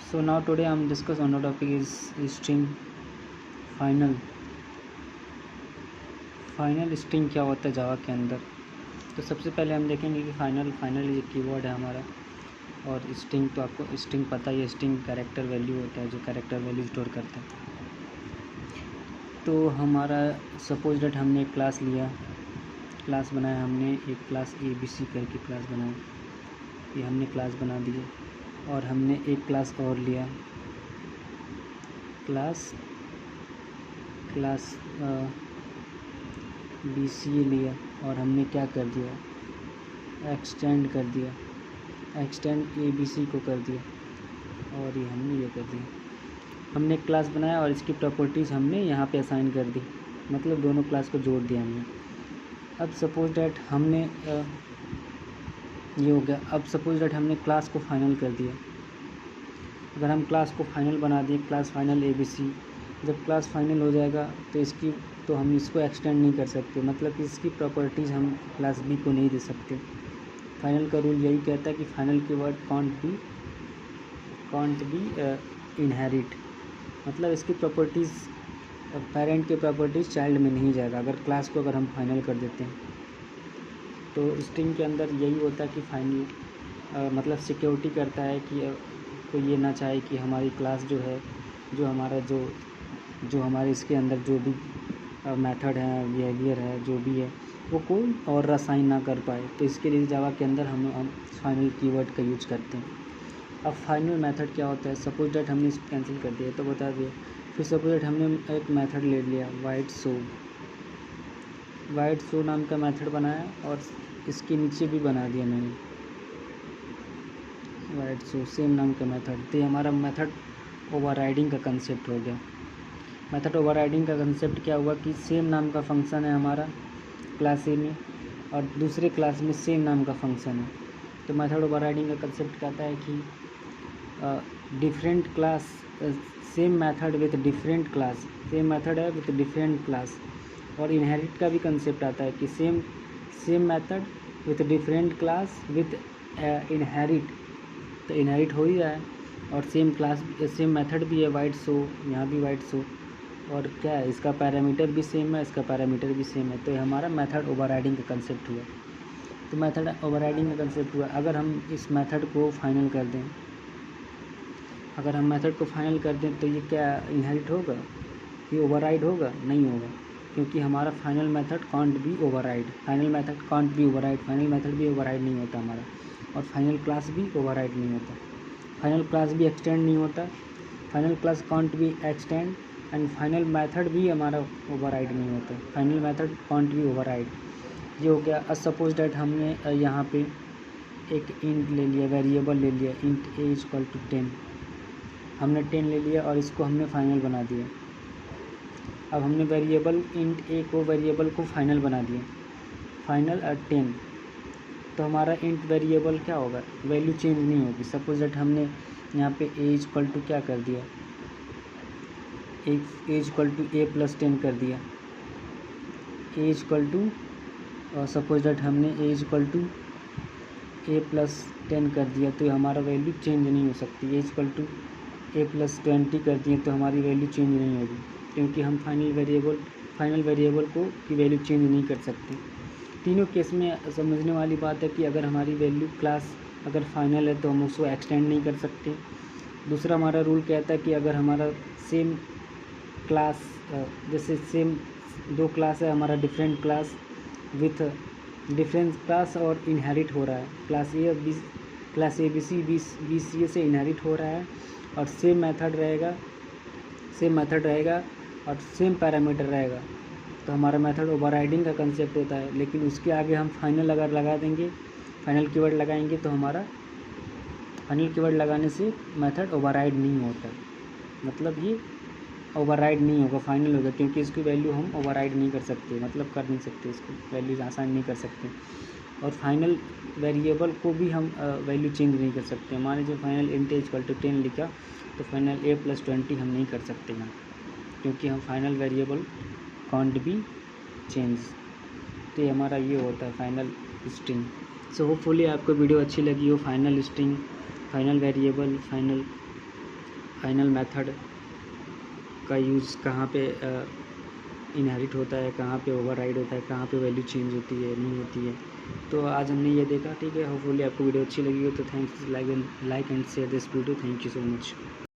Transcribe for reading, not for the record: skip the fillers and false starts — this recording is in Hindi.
So now today I'm discuss on the topic is string final. Final string क्या होता है जावा के अंदर। तो सबसे पहले हम देखेंगे कि फाइनल ये कीवर्ड है हमारा, और स्ट्रिंग तो आपको स्ट्रिंग पता ही है, स्ट्रिंग कैरेक्टर वैल्यू होता है जो कैरेक्टर वैल्यू स्टोर करता है। तो हमारा सपोज डेट हमने एक क्लास लिया, क्लास बनाया, हमने एक क्लास ABC करके क्लास बनाया, ये हमने क्लास बना दी। और हमने एक क्लास और लिया, क्लास BCA लिया, और हमने क्या कर दिया, एक्सटेंड कर दिया, एक्सटेंड ABC को कर दिया, और ये हमने ये कर दिया। हमने एक क्लास बनाया और इसकी प्रॉपर्टीज़ हमने यहाँ पे असाइन कर दी, मतलब दोनों क्लास को जोड़ दिया हमने। अब सपोज डैट हमने ये हो गया। अब सपोज डैट हमने क्लास को फाइनल कर दिया। अगर हम क्लास को फाइनल बना दिए, क्लास फाइनल ABC, जब क्लास फाइनल हो जाएगा तो हम इसको एक्सटेंड नहीं कर सकते, मतलब कि इसकी प्रॉपर्टीज़ हम क्लास B को नहीं दे सकते। फाइनल का रूल यही कहता है कि final keyword can't be inherit, मतलब इसकी प्रॉपर्टीज़ पेरेंट की प्रॉपर्टीज़ चाइल्ड में नहीं जाएगा अगर क्लास को अगर हम फाइनल कर देते हैं। तो स्ट्रिंग के अंदर यही होता है कि फाइनल मतलब सिक्योरिटी करता है कि कोई ये ना चाहे कि हमारी क्लास जो है, जो हमारा जो हमारे इसके अंदर जो भी मेथड है, बिहेवियर है, जो भी है, वो कोई और असाइन ना कर पाए। तो इसके लिए जावा के अंदर हम फाइनल कीवर्ड का यूज करते हैं। अब फाइनल मेथड क्या होता है, सपोज डेट हमने इसको कैंसिल कर दिया तो बता दिए। फिर सपोज डेट हमने एक मेथड ले लिया वाइट शो नाम का मेथड बनाया, और इसके नीचे भी बना दिया मैंने वाइट शो सेम नाम का मेथड। तो हमारा मेथड ओवरराइडिंग का कंसेप्ट हो गया। मेथड ओवरराइडिंग का कंसेप्ट क्या हुआ कि सेम नाम का फंक्शन है हमारा क्लास ए में, और दूसरे क्लास में सेम नाम का फंक्शन है। तो मेथड ओवरराइडिंग का कंसेप्ट कहता है कि different class same method with different class, same method है विथ डिफरेंट क्लास। और इनहेरिट का भी कंसेप्ट आता है कि same method with different class with inherit, तो इनहेरिट हो ही रहा है। और सेम क्लास सेम मेथड भी है वाइट शो, यहाँ भी वाइट शो, और क्या है इसका पैरामीटर भी सेम है, इसका पैरामीटर भी सेम है। तो ये हमारा मेथड ओवरराइडिंग का कंसेप्ट हुआ। तो मेथड ओवरराइडिंग का कंसेप्ट हुआ। अगर हम इस मेथड को फाइनल कर दें, अगर हम मेथड को फाइनल कर दें तो ये क्या इनहेरिट होगा, ये ओवरराइड होगा? नहीं होगा, क्योंकि हमारा final method can't be override, final method can't be override, final method भी ओवरराइड नहीं होता हमारा, और फाइनल क्लास भी ओवरराइड नहीं होता, फाइनल क्लास भी एक्सटेंड नहीं होता, final class can't be extend, and final method भी हमारा ओवरराइड नहीं होता, final method can't be override. ये हो गया। सपोज डैट हमने यहाँ पे एक इंट ले लिया, वेरिएबल ले लिया, इंट a = 10, हमने 10 ले लिया और इसको हमने फाइनल बना दिया। अब हमने वेरिएबल इंट a को वेरिएबल को फाइनल बना दिया, फाइनल 10। तो हमारा इंट वेरिएबल क्या होगा, वैल्यू चेंज नहीं होगी। सपोज दैट हमने यहाँ पे a क्या कर दिया, a = a+10 कर दिया, सपोज दैट हमने a = a+10 कर दिया, तो हमारा वैल्यू चेंज नहीं हो सकती। a = a+20 कर दिए तो हमारी वैल्यू चेंज नहीं होगी, क्योंकि हम फाइनल वेरिएबल को की वैल्यू चेंज नहीं कर सकते। तीनों केस में समझने वाली बात है कि अगर हमारी वैल्यू क्लास अगर फाइनल है तो हम उसको एक्सटेंड नहीं कर सकते। दूसरा हमारा रूल कहता है कि अगर हमारा सेम क्लास जैसे सेम दो क्लास है, हमारा different class with different class और इनहेरिट हो रहा है, क्लास ABC BCA से इनहेरिट हो रहा है, और सेम मेथड रहेगा और सेम पैरामीटर रहेगा, तो हमारा मेथड ओवरराइडिंग का कंसेप्ट होता है। लेकिन उसके आगे हम फाइनल अगर लगा देंगे, फाइनल कीवर्ड लगाएंगे, तो हमारा फाइनल कीवर्ड लगाने से मेथड ओवरराइड नहीं होता, मतलब ये ओवरराइड नहीं होगा, फाइनल होगा, क्योंकि इसकी वैल्यू हम ओवरराइड नहीं कर सकते, मतलब कर नहीं सकते, इसको वैल्यू आसान नहीं कर सकते। और फाइनल वेरिएबल को भी हम वैल्यू चेंज नहीं कर सकते। मान लीजिए फाइनल इंट a = 10 लिखा, तो फाइनल a+20 हम नहीं कर सकते यहाँ, क्योंकि हम final variable can't be change. तो ये हमारा ये होता है फाइनल स्ट्रिंग। सो होपफुली आपको वीडियो अच्छी लगी हो। Final string, final variable, final final method का यूज़ कहाँ पे इनहेरिट होता है, कहाँ पे ओवरराइड होता है, कहाँ पे वैल्यू चेंज होती है, नहीं होती है। तो आज हमने ये देखा, ठीक है। होपफुली आपको वीडियो अच्छी लगी हो तो thanks, like and share this video. Thank you so much.